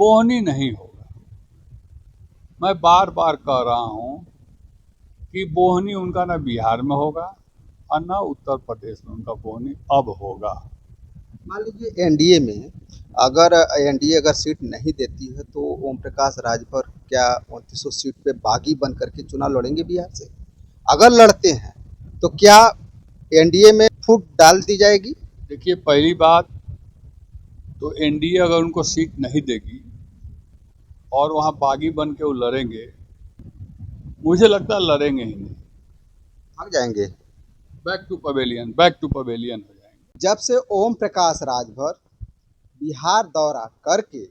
बोहनी नहीं होगा। मैं बार बार कह रहा हूं कि बोहनी उनका ना बिहार में होगा और ना उत्तर प्रदेश में उनका बोहनी अब होगा। मान लीजिए एनडीए में अगर एनडीए अगर सीट नहीं देती है तो ओम प्रकाश राजभर क्या 2900 सीट पे बागी बन करके चुनाव लड़ेंगे बिहार से? अगर लड़ते हैं तो क्या एनडीए में फूट डाल दी जाएगी? देखिए, पहली बात तो एनडीए अगर उनको सीट नहीं देगी और वहां बागी बन के वो लड़ेंगे, मुझे लगता है लड़ेंगे ही नहीं। भाग जाएंगे। बैक टू पवेलियन हो जाएंगे। जब से ओम प्रकाश राजभर बिहार दौरा करके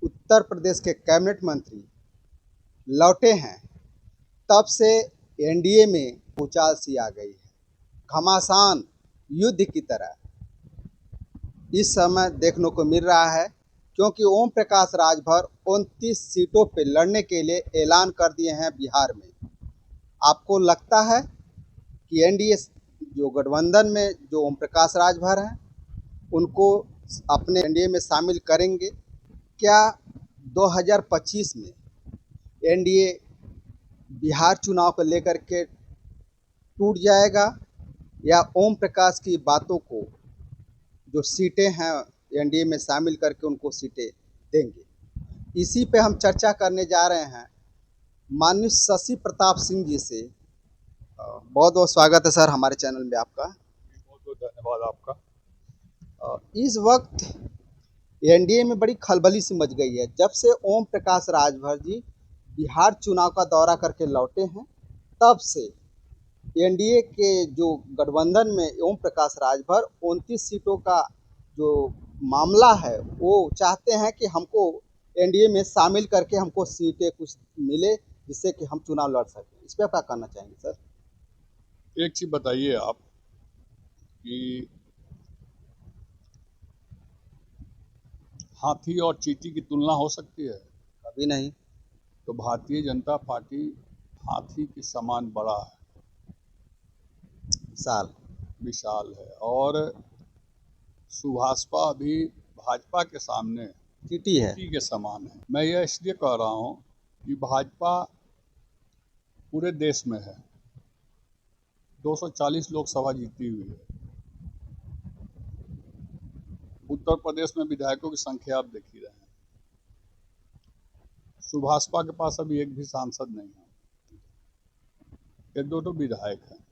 उत्तर प्रदेश के कैबिनेट मंत्री लौटे हैं, तब से एनडीए में भूचाल सी आ गई है। घमासान युद्ध की तरह इस समय देखने को मिल रहा है, क्योंकि ओम प्रकाश राजभर 29 सीटों पर लड़ने के लिए ऐलान कर दिए हैं बिहार में। आपको लगता है कि एनडीए जो गठबंधन में जो ओम प्रकाश राजभर हैं उनको अपने एनडीए में शामिल करेंगे? क्या 2025 में एनडीए बिहार चुनाव को लेकर के टूट जाएगा, या ओम प्रकाश की बातों को जो सीटें हैं एनडीए में शामिल करके उनको सीटें देंगे? इसी पे हम चर्चा करने जा रहे हैं माननीय शशि प्रताप सिंह जी से। बहुत बहुत स्वागत है सर हमारे चैनल में आपका। बहुत बहुत धन्यवाद आपका। इस वक्त एनडीए में बड़ी खलबली सी मच गई है। जब से ओम प्रकाश राजभर जी बिहार चुनाव का दौरा करके लौटे हैं, तब से एनडीए के जो गठबंधन में ओम प्रकाश राजभर 29 सीटों का जो मामला है वो चाहते हैं कि हमको एनडीए में शामिल करके हमको सीटें कुछ मिले जिससे कि हम चुनाव लड़ सकें। इस पर क्या कहना चाहेंगे सर? एक चीज बताइए आप कि हाथी और चींटी की तुलना हो सकती है? कभी नहीं। तो भारतीय जनता पार्टी हाथी के समान बड़ा है, साल विशाल है, और सुभाषपा भी भाजपा के सामने चीटी है। चींटी के समान है। मैं यह इसलिए कह रहा हूं कि भाजपा पूरे देश में है, 240 लोकसभा जीती हुई है। उत्तर प्रदेश में विधायकों की संख्या आप देख ही रहे हैं। सुभाषपा के पास अभी एक भी सांसद नहीं है, एक दो विधायक हैं।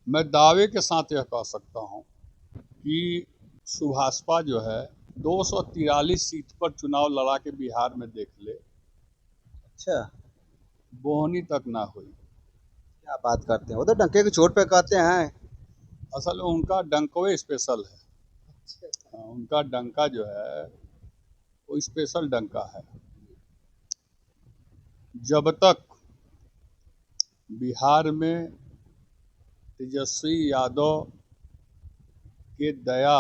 मैं दावे के साथ यह कह सकता हूं कि सुभाषपा जो है 243 सीट पर चुनाव लड़ा के बिहार में देख ले, अच्छा, बोहनी तक ना हुई। क्या बात करते हैं, वो तो डंके की चोट पे कहते हैं। असल में उनका डंकवे स्पेशल है। उनका डंका जो है वो स्पेशल डंका है। जब तक बिहार में तेजस्वी यादव के दया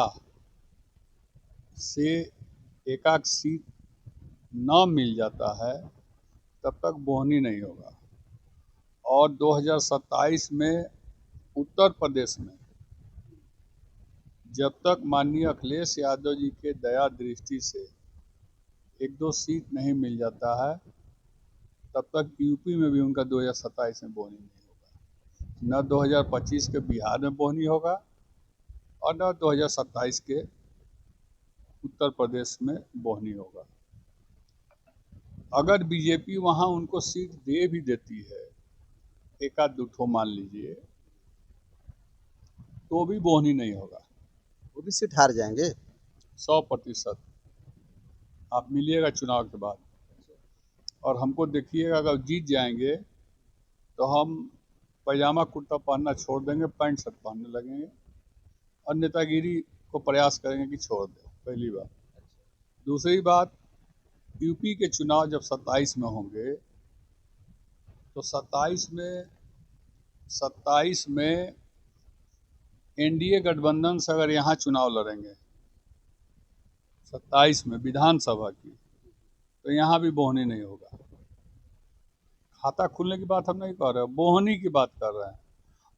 से एकाक सीट न मिल जाता है तब तक बोहनी नहीं होगा। और 2027 में उत्तर प्रदेश में जब तक माननीय अखिलेश यादव जी के दया दृष्टि से एक दो सीट नहीं मिल जाता है, तब तक यूपी में भी उनका 2027 में बोहनी नहीं होगा। न 2025 के बिहार में बोहनी होगा और न 2027 के उत्तर प्रदेश में बोहनी होगा। अगर बीजेपी वहां उनको सीट दे भी देती है, एक आध दो मान लीजिए, तो भी बोहनी नहीं होगा। वो भी सीट हार जाएंगे। 100% आप मिलिएगा चुनाव के बाद, और हमको देखिएगा अगर जीत जाएंगे तो हम पैजामा कुर्ता पहनना छोड़ देंगे, पैंट शर्ट पहनने लगेंगे और नेतागिरी को प्रयास करेंगे कि छोड़ दें। पहली बात। दूसरी बात, यूपी के चुनाव जब 27 में होंगे तो 27 में एनडीए गठबंधन से अगर यहाँ चुनाव लड़ेंगे 27 में विधानसभा की, तो यहाँ भी बोहनी नहीं होगा। खाता खुलने की बात हम नहीं कर रहे, बोहनी की बात कर रहे हैं।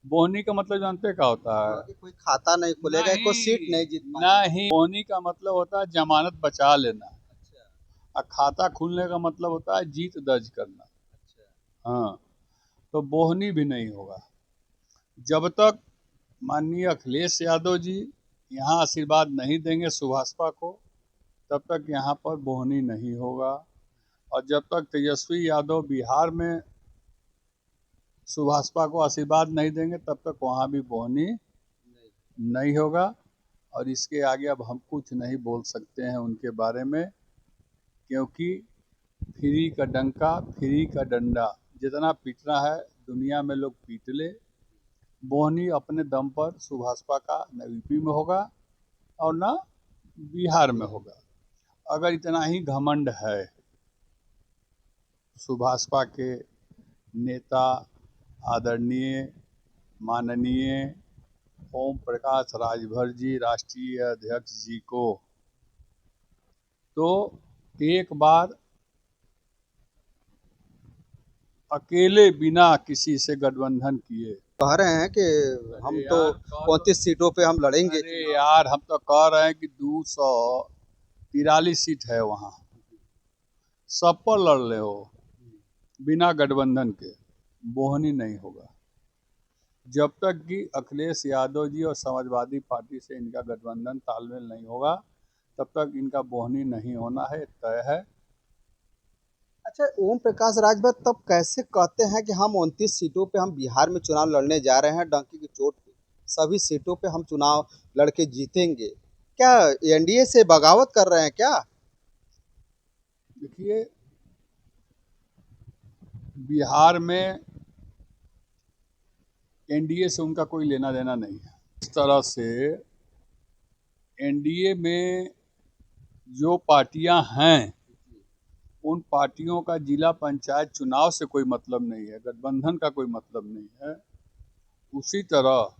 बोहनी का मतलब जानते क्या होता है? कि कोई खाता नहीं खुलेगा, कोई सीट नहीं, नहीं जीत पाएंगे। नहीं, बोहनी का मतलब होता है जमानत बचा लेना, अच्छा। और खाता खुलने का मतलब होता है जीत दर्ज करना। अच्छा। हाँ, तो बोहनी भी नहीं होगा जब तक माननीय अखिलेश यादव जी यहाँ आशीर्वाद नहीं देंगे सुभाषपा को, तब तक यहाँ पर बोहनी नहीं होगा। और जब तक तेजस्वी यादव बिहार में सुभाषपा को आशीर्वाद नहीं देंगे, तब तक वहाँ भी बोहनी नहीं। नहीं होगा। और इसके आगे अब हम कुछ नहीं बोल सकते हैं उनके बारे में, क्योंकि फ्री का डंका फ्री का डंडा जितना पीटना है दुनिया में लोग पीट ले। बोहनी अपने दम पर सुभाषपा का न यूपी में होगा और न बिहार में होगा। अगर इतना ही घमंड है सुभाषपा के नेता आदरणीय माननीय ओम प्रकाश राजभर जी राष्ट्रीय अध्यक्ष जी को, तो एक बार अकेले बिना किसी से गठबंधन किए, कह रहे हैं कि हम अरे तो यार 35 सीटों पे हम लड़ेंगे अरे चुनाव। यार हम तो कह रहे हैं कि 243 सीट है वहाँ, सब पर लड़ ले हो बिना गठबंधन के। बोहनी नहीं होगा जब तक कि अखिलेश यादव जी और समाजवादी पार्टी से इनका गठबंधन तालमेल नहीं होगा, तब तक इनका बोहनी नहीं होना है, तय है। अच्छा, ओम प्रकाश राजभर तब कैसे कहते हैं कि हम 29 सीटों पे हम बिहार में चुनाव लड़ने जा रहे हैं, डंकी की चोट पे सभी सीटों पे हम चुनाव लड़के जीतेंगे? क्या एनडीए से बगावत कर रहे हैं क्या? देखिए, बिहार में एनडीए से उनका कोई लेना देना नहीं है। इस तरह से एनडीए में जो पार्टियां हैं उन पार्टियों का जिला पंचायत चुनाव से कोई मतलब नहीं है, गठबंधन का कोई मतलब नहीं है। उसी तरह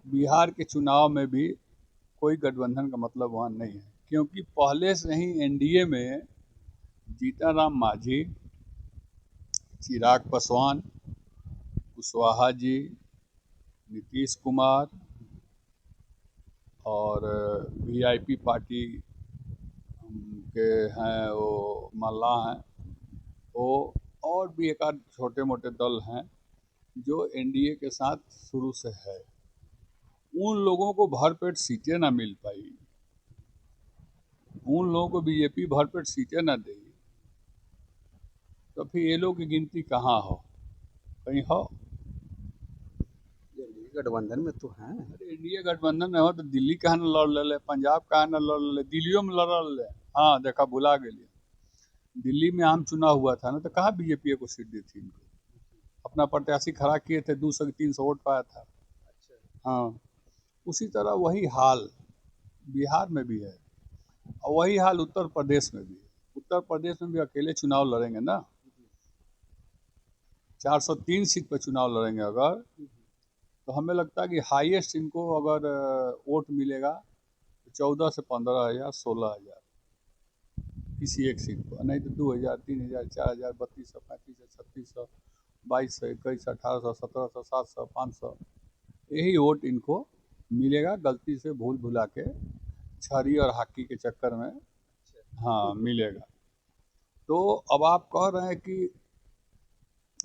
बिहार के चुनाव में भी कोई गठबंधन का मतलब वहाँ नहीं है, क्योंकि पहले से ही एनडीए में जीतन राम मांझी, चिराग पासवान, कुशवाहा जी, नीतीश कुमार और वीआईपी पार्टी के हैं वो मल्ला हैं, वो और भी एक आध छोटे मोटे दल हैं जो एनडीए के साथ शुरू से है। उन लोगों को भरपेट सीटें ना मिल पाई, उन लोगों को बीजेपी भरपेट सीटें ना दी, तो फिर ये लोग की गिनती कहाँ हो, कहीं हो? एनडीए गठबंधन में तो हैं। अरे एनडीए गठबंधन में हो तो दिल्ली कहाँ न लड़ ले, पंजाब कहाँ न लड़ ले, दिल्लियों में लड़ ले। हाँ देखा, भुला गए, दिल्ली में आम चुनाव हुआ था ना, तो कहाँ बीजेपी को सीट दी थी इनको? अपना प्रत्याशी खड़ा किए थे, 200 300 वोट पाया था। हाँ, उसी तरह वही हाल बिहार में भी है और वही हाल उत्तर प्रदेश में भी है। उत्तर प्रदेश में भी अकेले चुनाव लड़ेंगे ना, 403 सीट पर चुनाव लड़ेंगे अगर, तो हमें लगता है कि हाईएस्ट इनको अगर वोट मिलेगा तो 14 से 15 हज़ार 16 हज़ार किसी एक सीट पर, नहीं तो 2 हज़ार 3 हज़ार 4 हज़ार 3200 3500 3600 2200 2100 1800 1700 700 500 यही वोट इनको मिलेगा, गलती से भूल भुला के छड़ी और हॉकी के चक्कर में। हाँ मिलेगा। तो अब आप कह रहे हैं कि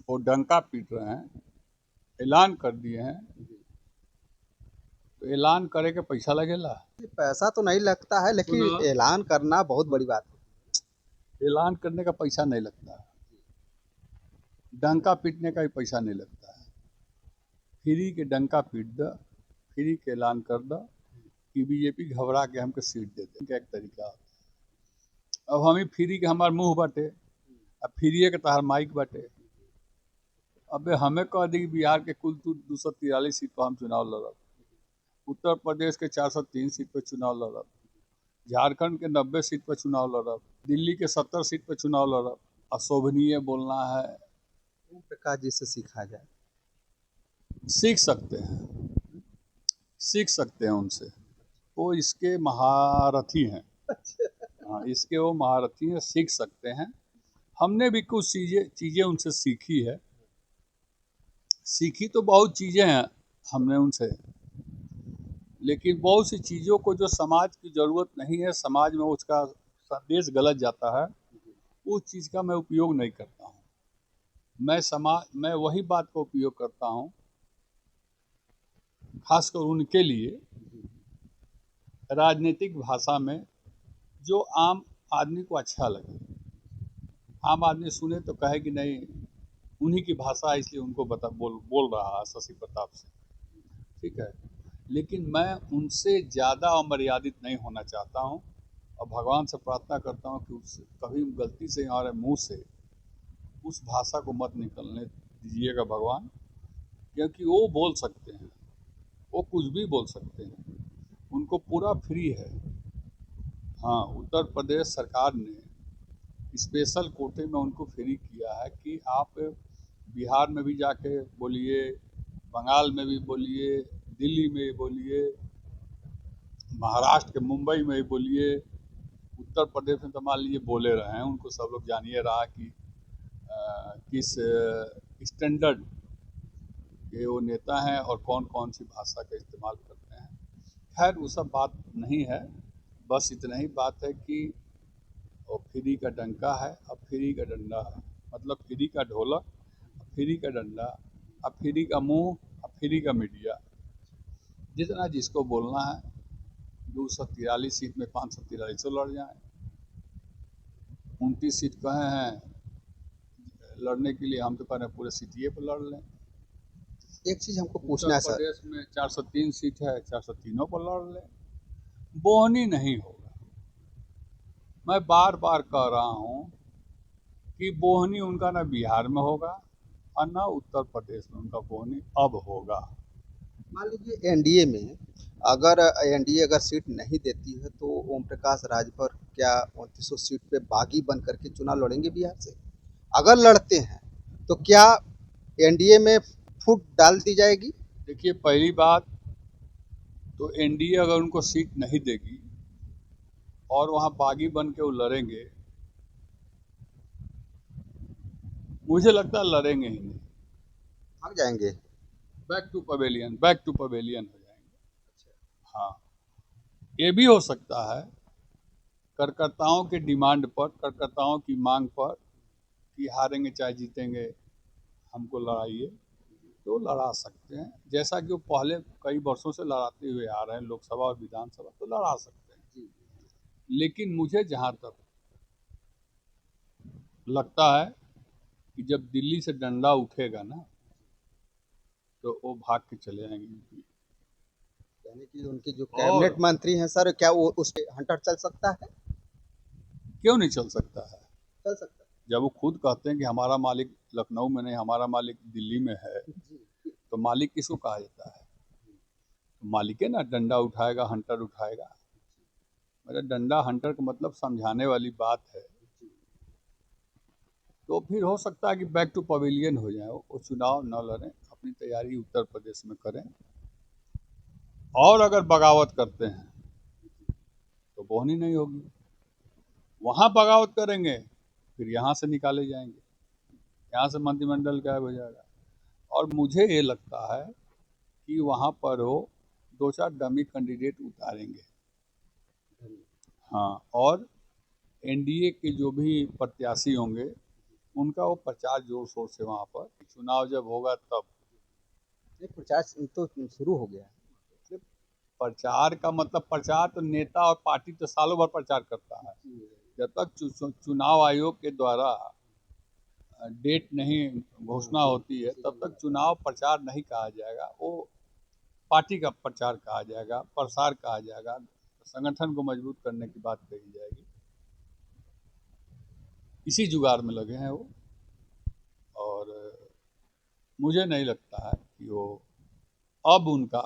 वो डंका पीट रहे हैं, ऐलान कर दिए हैं, तो ऐलान करे के पैसा लगेला? पैसा तो नहीं लगता है, लेकिन सुनो, ऐलान करना बहुत बड़ी बात है। ऐलान करने का पैसा नहीं लगता है, डंका पीटने का भी पैसा नहीं लगता है। फ्री के डंका पीट दो, फ्री के ऐलान कर दो कि बीजेपी घबरा के हमको सीट दे दे, क्या एक तरीका होता है। अब हम ही फ्री के हमार मुंह बाटे, अब फ्री के तहार माइक बाटे। अबे हमें कह दी कि बिहार के कुल 243 सीट पर हम चुनाव लड़ब, उत्तर प्रदेश के 403 सीट पर चुनाव लड़ब, झारखंड के 90 सीट पर चुनाव लड़ब, दिल्ली के 70 सीट पर चुनाव लड़ब। अशोभनीय बोलना है, ओम प्रकाश जी से सीखा जाए। सीख सकते हैं, सीख सकते हैं उनसे, वो इसके महारथी हैं। हाँ, इसके वो महारथी हैं, सीख सकते हैं। हमने भी कुछ चीज़ें उनसे सीखी है, सीखी तो बहुत चीज़ें हैं हमने उनसे, लेकिन बहुत सी चीज़ों को जो समाज की ज़रूरत नहीं है, समाज में उसका संदेश गलत जाता है, उस चीज़ का मैं उपयोग नहीं करता हूँ। मैं वही बात का उपयोग करता हूँ, खासकर उनके लिए, राजनीतिक भाषा में, जो आम आदमी को अच्छा लगे। आम आदमी सुने तो कहे कि नहीं, उन्हीं की भाषा है इसलिए उनको बोल रहा है शशि प्रताप से, ठीक है। लेकिन मैं उनसे ज़्यादा अमर्यादित नहीं होना चाहता हूँ, और भगवान से प्रार्थना करता हूँ कि उससे कभी गलती से हमारे मुंह से उस भाषा को मत निकलने दीजिएगा भगवान, क्योंकि वो बोल सकते हैं, वो कुछ भी बोल सकते हैं, उनको पूरा फ्री है। हाँ, उत्तर प्रदेश सरकार ने स्पेशल कोटे में उनको फ्री किया है कि आप बिहार में भी जाके बोलिए, बंगाल में भी बोलिए, दिल्ली में भी बोलिए, महाराष्ट्र के मुंबई में भी बोलिए, उत्तर प्रदेश में तो मान लीजिए बोले रहे हैं, उनको सब लोग जानिए रहा कि किस स्टैंडर्ड के वो नेता हैं और कौन कौन सी भाषा का इस्तेमाल करते हैं। खैर वो सब बात नहीं है, बस इतना ही बात है कि वो फ्री का डंका है, अब फ्री का डंडा है, मतलब फ्री का ढोलक, फ्री का डंडा, अब फ्री का मुंह, अब फ्री का मीडिया। जितना जिसको बोलना है, 243 सीट में 543 तो लड़ जाएं, 29 सीट कहे हैं लड़ने के लिए, हम तो कह रहे हैं पूरे सीटीए पर लड़ लें। एक चीज़ हमको पूछना है उत्तर सर। प्रदेश में 403 सीट है, 403 पर लड़ लें, बोहनी नहीं होगा। मैं बार बार कह रहा हूँ कि बोहनी उनका ना बिहार में होगा और ना उत्तर प्रदेश में उनका बोहनी अब होगा। मान लीजिए एनडीए में अगर एनडीए अगर सीट नहीं देती है तो ओम प्रकाश राजभर क्या 2900 सीट पे बागी बन करके चुनाव लड़ेंगे बिहार से? अगर लड़ते हैं तो क्या एनडीए में फूट डाल दी जाएगी? देखिए, पहली बात तो एनडीए अगर उनको सीट नहीं देगी और वहाँ बागी बन के वो लड़ेंगे, मुझे लगता है लड़ेंगे ही नहीं, भाग जाएंगे। Back to pavilion, back to pavilion हो जाएंगे। हाँ, ये भी हो सकता है कार्यकर्ताओं के डिमांड पर, कार्यकर्ताओं की मांग पर, कि हारेंगे चाहे जीतेंगे हमको लड़ाइए, तो लड़ा सकते हैं, जैसा कि वो पहले कई वर्षों से लड़ाते हुए आ रहे हैं, लोकसभा और विधानसभा, तो लड़ा सकते हैं। लेकिन मुझे जहाँ तक लगता है कि जब दिल्ली से डंडा उठेगा ना, तो वो भाग के चले आएंगे यूपी। यानी कि उनके जो और कैबिनेट मंत्री हैं सर, क्या वो उस पे हंटर चल सकता है? क्यों नहीं चल सकता है? चल सकता जब वो खुद कहते हैं कि हमारा मालिक लखनऊ में नहीं, हमारा मालिक दिल्ली में है, है जी। तो मालिक किसको कहा जाता है? तो मालिक है ना, डंडा उठाएगा, हंटर उठाएगा। मेरा डंडा हंटर का मतलब समझाने वाली बात है। तो फिर हो सकता है कि बैक टू पवेलियन हो जाए, वो चुनाव न लड़ें, अपनी तैयारी उत्तर प्रदेश में करें, और अगर बगावत करते हैं तो बोहनी नहीं होगी। वहाँ बगावत करेंगे, फिर यहाँ से निकाले जाएंगे, यहाँ से मंत्रिमंडल गायब हो जाएगा। और मुझे ये लगता है कि वहाँ पर वो 2-4 डमी कैंडिडेट उतारेंगे। हाँ, और एनडीए के जो भी प्रत्याशी होंगे उनका वो प्रचार जोर शोर से वहाँ पर, चुनाव जब होगा तब। ये प्रचार तो शुरू हो गया है। प्रचार का मतलब, प्रचार तो नेता और पार्टी तो सालों भर प्रचार करता है। जब तक चुनाव आयोग के द्वारा डेट नहीं घोषणा होती है, तब तक चुनाव प्रचार नहीं कहा जाएगा, वो पार्टी का प्रचार कहा जाएगा, प्रसार कहा जाएगा, संगठन को मजबूत करने की बात कही जाएगी। इसी जुगाड़ में लगे हैं वो, और मुझे नहीं लगता है कि वो अब उनका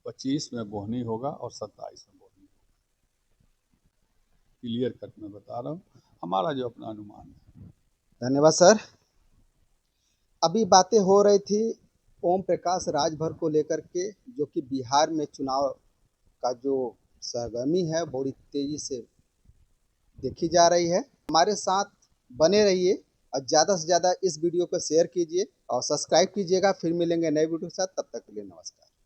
25 में बोहनी होगा और 27 में बोहनी होगा। क्लियर कट में बता रहा हूँ, हमारा जो अपना अनुमान है। धन्यवाद सर। अभी बातें हो रही थी ओम प्रकाश राजभर को लेकर के, जो कि बिहार में चुनाव का जो सरगर्मी है बड़ी तेजी से देखी जा रही है। हमारे साथ बने रहिए और ज़्यादा से ज़्यादा इस वीडियो को शेयर कीजिए और सब्सक्राइब कीजिएगा। फिर मिलेंगे नए वीडियो के साथ, तब तक के लिए नमस्कार।